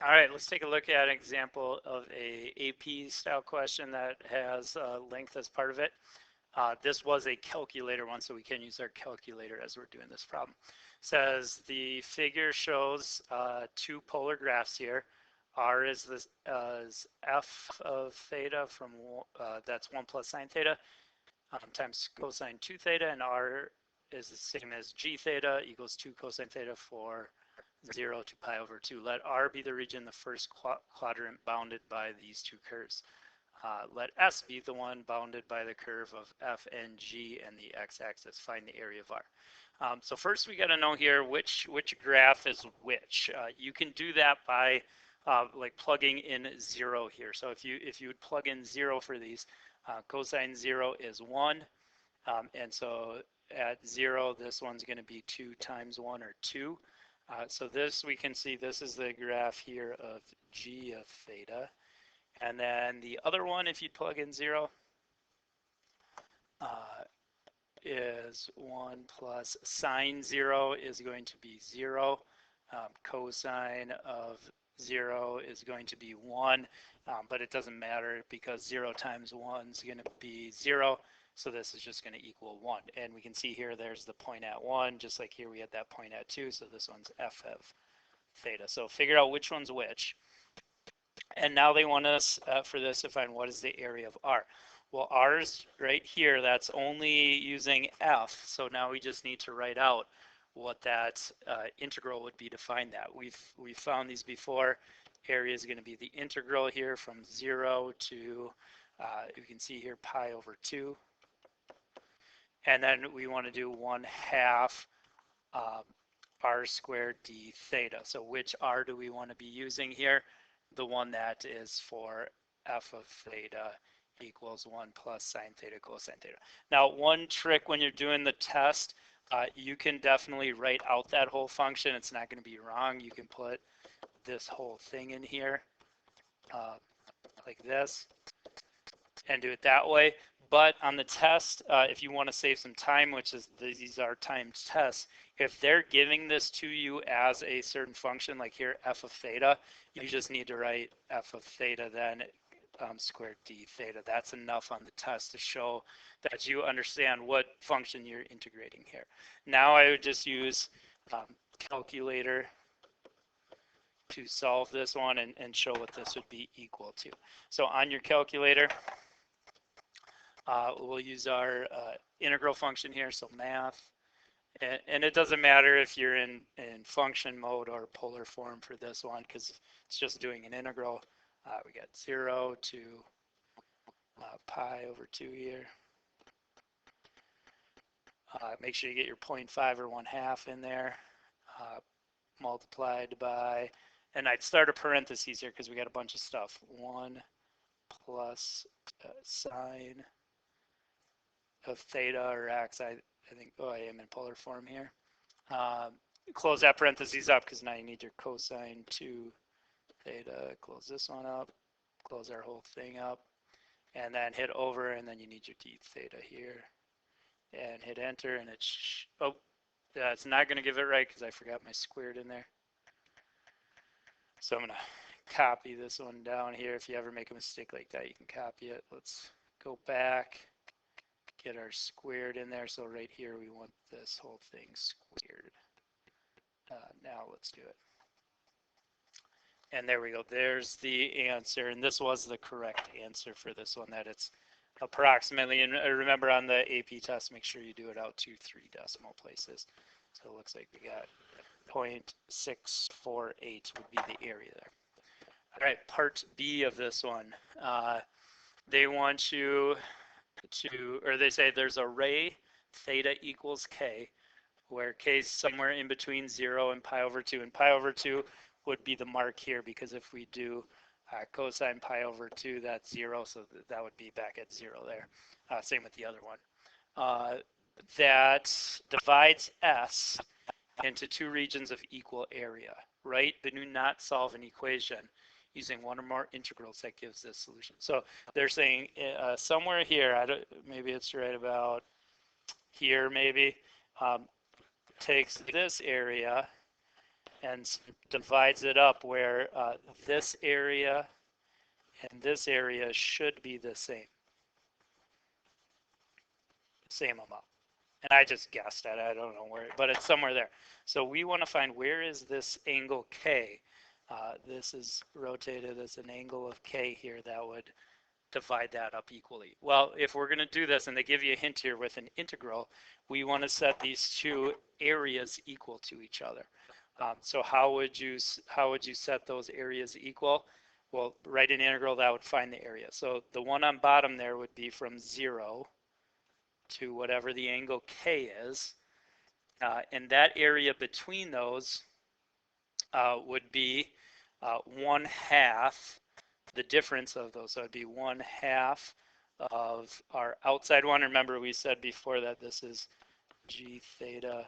All right, let's take a look at an example of a AP style question that has length as part of it. This was a calculator one, so we can use our calculator as we're doing this problem. It says the figure shows two polar graphs here. R is this f of theta from that's 1 plus sine theta times cosine 2 theta, and R is the same as g theta equals 2 cosine theta for 0 to pi over 2. Let R be the region, the first quadrant bounded by these two curves. Let S be the one bounded by the curve of F and G and the x-axis. Find the area of R. So first we got to know here which graph is which. You can do that by like plugging in 0 here. So if you would plug in 0 for these, cosine 0 is 1, and so at 0 this one's going to be 2 times 1 or 2. So this, we can see this is the graph here of g of theta. And then the other one, if you plug in 0, is 1 plus sine 0 is going to be 0. Cosine of 0 is going to be 1, but it doesn't matter because 0 times 1 is going to be 0. So this is just going to equal 1. And we can see here there's the point at 1, just like here we had that point at 2. So this one's f of theta. So figure out which one's which. And now they want us for this to find what is the area of R. Well, R's right here, that's only using f. So now we just need to write out what that integral would be to find that. We've found these before. Area is going to be the integral here from 0 to, you can see here, pi over 2. And then we want to do 1/2 r squared d theta. So which r do we want to be using here? The one that is for f of theta equals 1 plus sine theta cosine theta. Now, one trick when you're doing the test, you can definitely write out that whole function. It's not going to be wrong. You can put this whole thing in here like this and do it that way. But on the test, if you want to save some time, which is these are timed tests, if they're giving this to you as a certain function, like here f of theta, you just need to write f of theta then squared d theta. That's enough on the test to show that you understand what function you're integrating here. Now I would just use calculator to solve this one and show what this would be equal to. So on your calculator, we'll use our integral function here, so math. And it doesn't matter if you're in function mode or polar form for this one because it's just doing an integral. We got 0 to pi over 2 here. Make sure you get your 0.5 or 1/2 in there. Multiplied by, and I'd start a parentheses here because we got a bunch of stuff. 1 plus sine of theta or x. I think, I am in polar form here. Close that parentheses up because now you need your cosine 2 theta. Close this one up. Close our whole thing up. And then hit over, and then you need your d theta here. And hit enter, and it's, it's not going to give it right because I forgot my squared in there. So I'm going to copy this one down here. If you ever make a mistake like that, you can copy it. Let's go back, get our squared in there. So right here, we want this whole thing squared. Now let's do it. And there we go. There's the answer. And this was the correct answer for this one, that it's approximately, and remember on the AP test, make sure you do it out to 3 decimal places. So it looks like we got 0.648 would be the area there. All right, part B of this one. They want you to, or they say there's a ray theta equals k, where k is somewhere in between 0 and pi over 2. And pi over 2 would be the mark here, because if we do cosine pi over 2, that's 0, so that would be back at 0 there. Same with the other one. That divides S into 2 regions of equal area, right? But do not solve an equation using one or more integrals that gives this solution. So they're saying somewhere here, maybe it's right about here maybe, takes this area and divides it up where this area and this area should be the same amount. And I just guessed at it, I don't know where, but it's somewhere there. So we want to find where is this angle K. This is rotated as an angle of K here that would divide that up equally. Well, if we're going to do this, and they give you a hint here with an integral, we want to set these two areas equal to each other. So how would you set those areas equal? Well, write an integral that would find the area. So the one on bottom there would be from 0 to whatever the angle K is. And that area between those would be 1/2 the difference of those. So it'd be 1/2 of our outside one. Remember we said before that this is G theta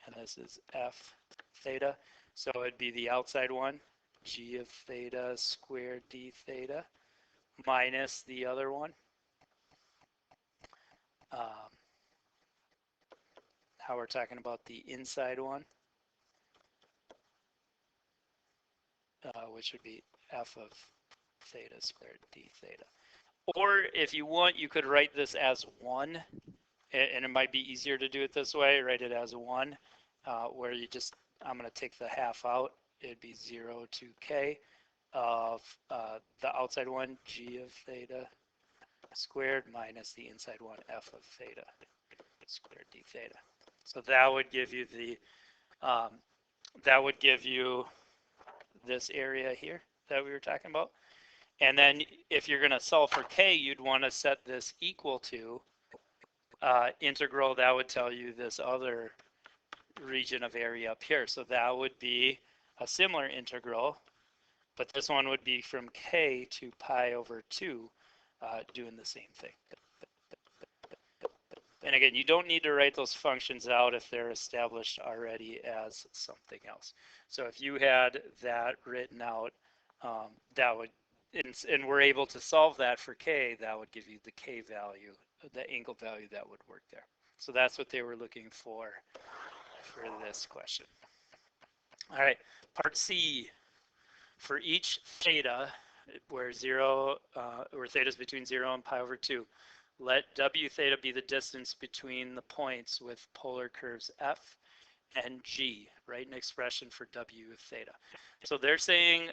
and this is F theta. So it'd be the outside one, G of theta squared D theta, minus the other one. How we're talking about the inside one, which would be F of theta squared D theta. Or if you want, you could write this as 1, and it might be easier to do it this way, write it as 1, where you just, I'm going to take the half out. It'd be 0 to K of the outside one, G of theta squared, minus the inside one, F of theta squared D theta. So that would give you this area here that we were talking about. And then if you're going to solve for K, you'd want to set this equal to integral. That would tell you this other region of area up here. So that would be a similar integral, but this one would be from K to pi over 2, doing the same thing. And again, you don't need to write those functions out if they're established already as something else. So if you had that written out, that would, and we're able to solve that for K, that would give you the K value, the angle value that would work there. So that's what they were looking for this question. All right, part C. For each theta, where theta is between 0 and pi over 2, let W theta be the distance between the points with polar curves F and G. Write an expression for W of theta. So they're saying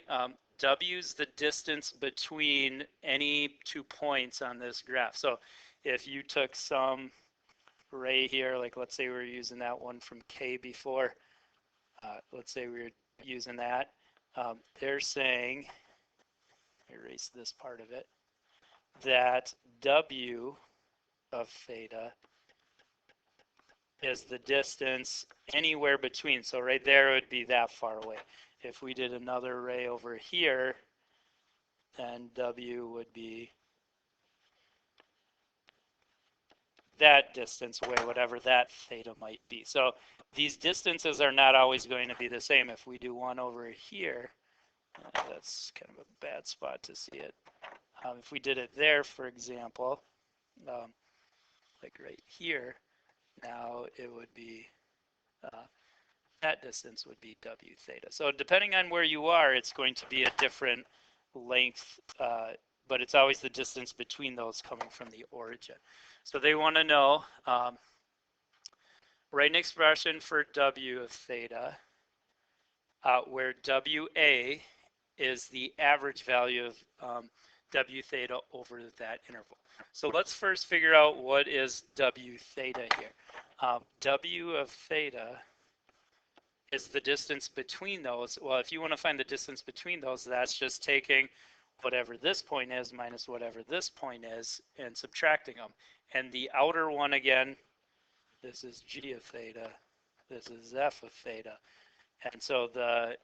W's the distance between any 2 points on this graph. So if you took some ray here, like let's say we were using that one from K before, let's say we were using that, they're saying, erase this part of it, that W of theta is the distance anywhere between. So right there would be that far away. If we did another ray over here, then W would be that distance away, whatever that theta might be. So these distances are not always going to be the same. If we do one over here, that's kind of a bad spot to see it. If we did it there, for example, like right here, now it would be, that distance would be W theta. So depending on where you are, it's going to be a different length, but it's always the distance between those coming from the origin. So they want to know, write an expression for W of theta, where WA is the average value of W theta over that interval. So let's first figure out what is W theta here. W of theta is the distance between those. Well, if you want to find the distance between those, that's just taking whatever this point is minus whatever this point is and subtracting them. And the outer one, again, this is G of theta, this is F of theta. And so the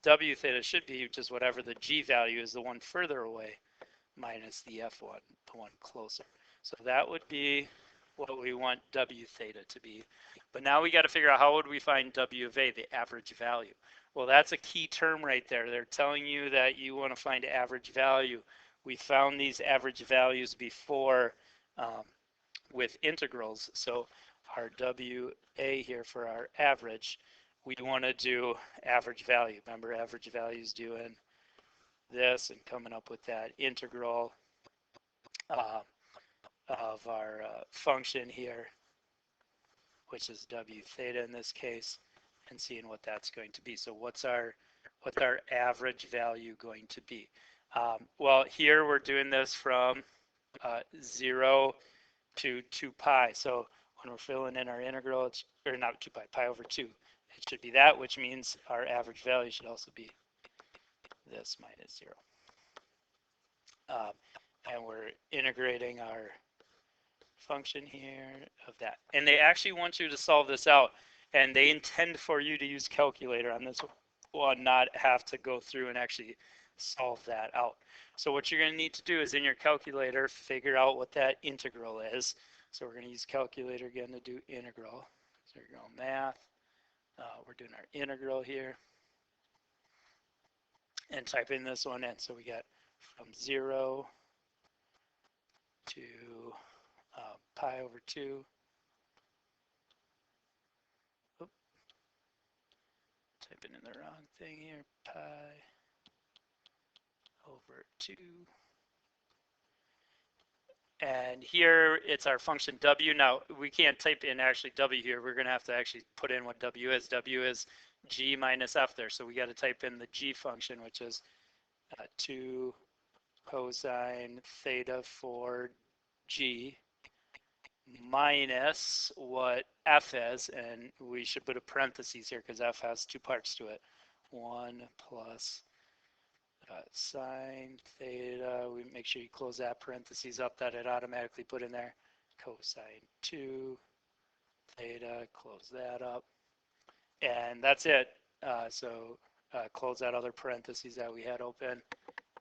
W theta should be just whatever the G value is, the one further away, minus the F one, the one closer. So that would be what we want W theta to be. But now we got to figure out how would we find W of A, the average value. Well, that's a key term right there. They're telling you that you want to find average value. We found these average values before with integrals. So our WA here for our average we want to do average value. Remember, average value is doing this and coming up with that integral of our function here, which is w theta in this case, and seeing what that's going to be. So what's our average value going to be? Well, here we're doing this from 0 to 2 pi. So when we're filling in our integral, it's, or not 2 pi, pi over 2. It should be that, which means our average value should also be this minus 0. And we're integrating our function here of that. And they actually want you to solve this out, and they intend for you to use calculator on this one, not have to go through and actually solve that out. So what you're going to need to do is in your calculator, figure out what that integral is. So we're going to use calculator again to do integral. So we're going math. We're doing our integral here. And type in this one in. So we got from 0 to pi over 2. Oop. Typing in the wrong thing here. Pi over 2. And here it's our function w. Now we can't type in actually w here. We're going to have to actually put in what w is. W is g minus f there. So we got to type in the g function, which is 2 cosine theta for g minus what f is. And we should put a parentheses here because f has 2 parts to it. 1 plus sine theta, we make sure you close that parentheses up that it automatically put in there. Cosine 2 theta, close that up. And that's it. So close that other parentheses that we had open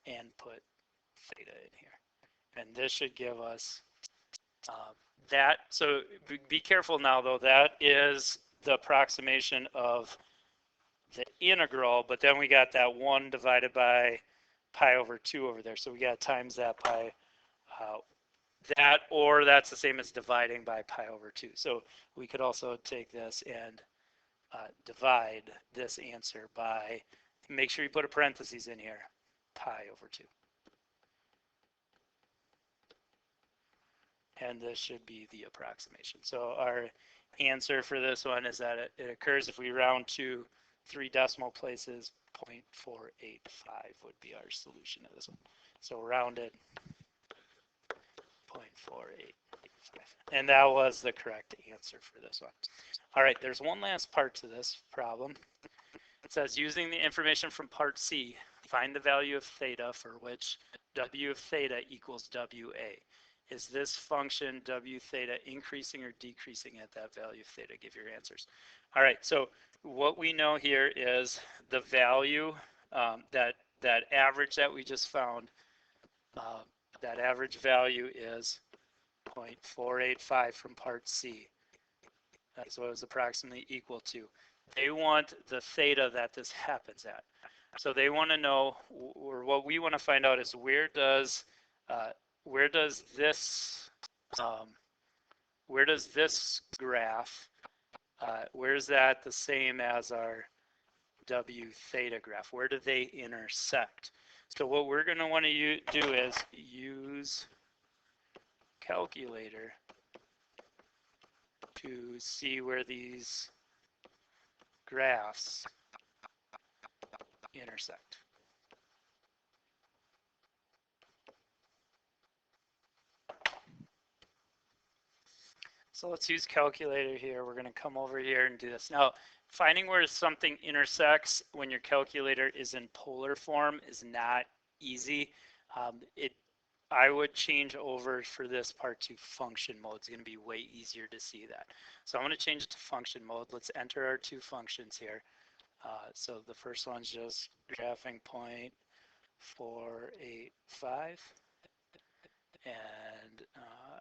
and put theta in here. And this should give us that. So be careful now though, that is the approximation of the integral, but then we got that 1 divided by pi over 2 over there. So we got to times that by that, or that's the same as dividing by pi over 2. So we could also take this and divide this answer by, make sure you put a parentheses in here, pi over 2. And this should be the approximation. So our answer for this one is that it occurs if we round to 3 decimal places, 0.485 would be our solution of this one. So rounded 0.485. And that was the correct answer for this one. All right, there's one last part to this problem. It says using the information from part C, find the value of theta for which w of theta equals WA. Is this function w theta increasing or decreasing at that value of theta? Give your answers. All right, so what we know here is the value, that average that we just found, that average value is 0.485 from part C. That's what it was approximately equal to. They want the theta that this happens at. So they want to know, or what we want to find out is where does this graph, where's that the same as our w theta graph? Where do they intersect? So what we're going to want to do is use calculator to see where these graphs intersect. So let's use calculator here. We're going to come over here and do this. Now, finding where something intersects when your calculator is in polar form is not easy. I would change over for this part to function mode. It's going to be way easier to see that. So I'm going to change it to function mode. Let's enter our 2 functions here. So the first one's just graphing 0.485. And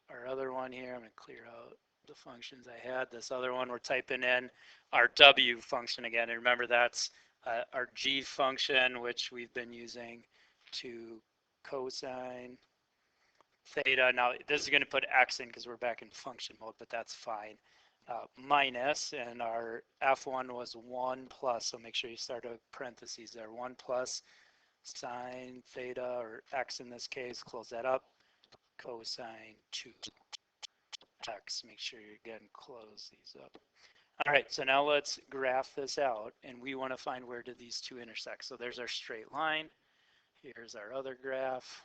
our other one here, I'm going to clear out the functions I had. This other one, we're typing in our w function again. And remember, that's our g function, which we've been using to cosine theta. Now, this is going to put x in because we're back in function mode, but that's fine. minus, and our F1 was 1 plus, so make sure you start a parentheses there, 1 plus sine theta, or x in this case, close that up, cosine 2x. Make sure you again close these up. All right, so now let's graph this out, and we want to find where do these two intersect. So there's our straight line. Here's our other graph.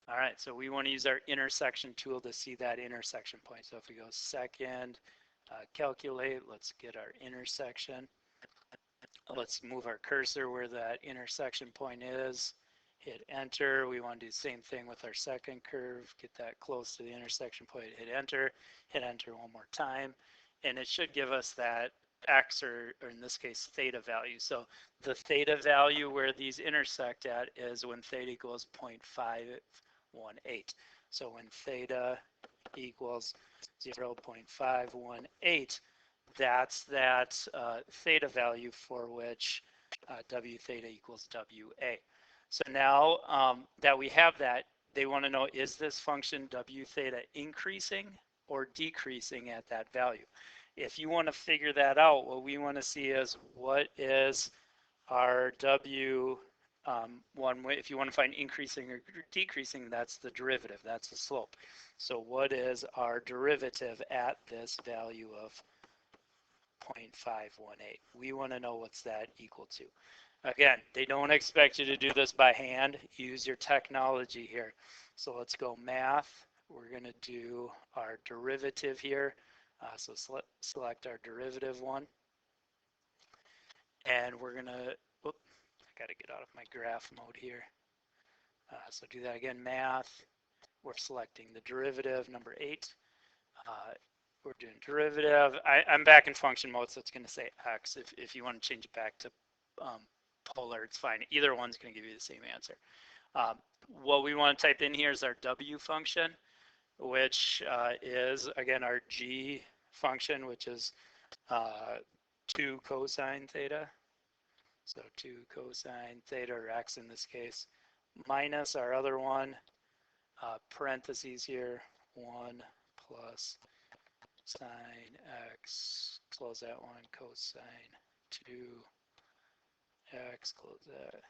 All right, so we want to use our intersection tool to see that intersection point. So if we go second, calculate, let's get our intersection. Let's move our cursor where that intersection point is. Hit enter. We want to do the same thing with our second curve. Get that close to the intersection point. Hit enter one more time. And it should give us that x, or in this case, theta value. So the theta value where these intersect at is when theta equals 0.518. So when theta equals 0.518, that's that theta value for which w theta equals WA. So now that we have that, they want to know, is this function w theta increasing or decreasing at that value? If you want to figure that out, what we want to see is what is our w one way. If you want to find increasing or decreasing, that's the derivative, that's the slope. So what is our derivative at this value of 0.518? We want to know what's that equal to. Again, they don't expect you to do this by hand. Use your technology here. So let's go math. We're going to do our derivative here. So select our derivative one. And we're going to, I got to get out of my graph mode here. So do that again, math. We're selecting the derivative, number 8. We're doing derivative. I'm back in function mode, so it's going to say x. If you want to change it back to polar, it's fine. Either one's going to give you the same answer. What we want to type in here is our w function, which is, again, our g function, which is 2 cosine theta. So 2 cosine theta, or x in this case, minus our other one, parentheses here, 1 plus sine x, close that one, cosine 2x, close that.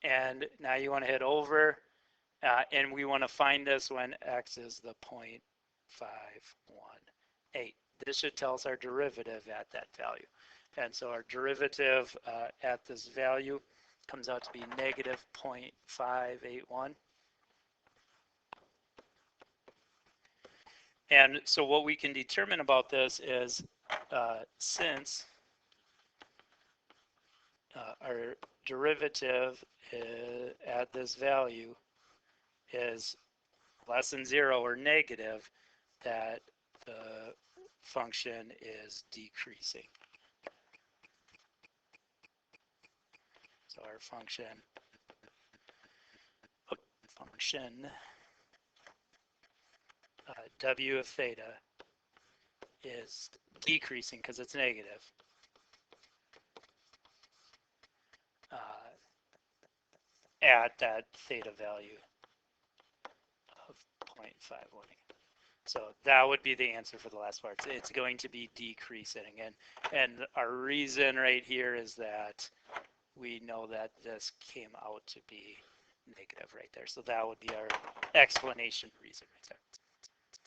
And now you want to hit over, and we want to find this when x is the 0.518. This should tell us our derivative at that value. And so our derivative at this value comes out to be negative 0.581. And so what we can determine about this is since our derivative at this value is less than 0 or negative, that the function is decreasing. So our function w of theta is decreasing because it's negative. At that theta value of 0.518. So that would be the answer for the last part. It's going to be decreasing. And our reason right here is that we know that this came out to be negative right there. So that would be our explanation reason right there.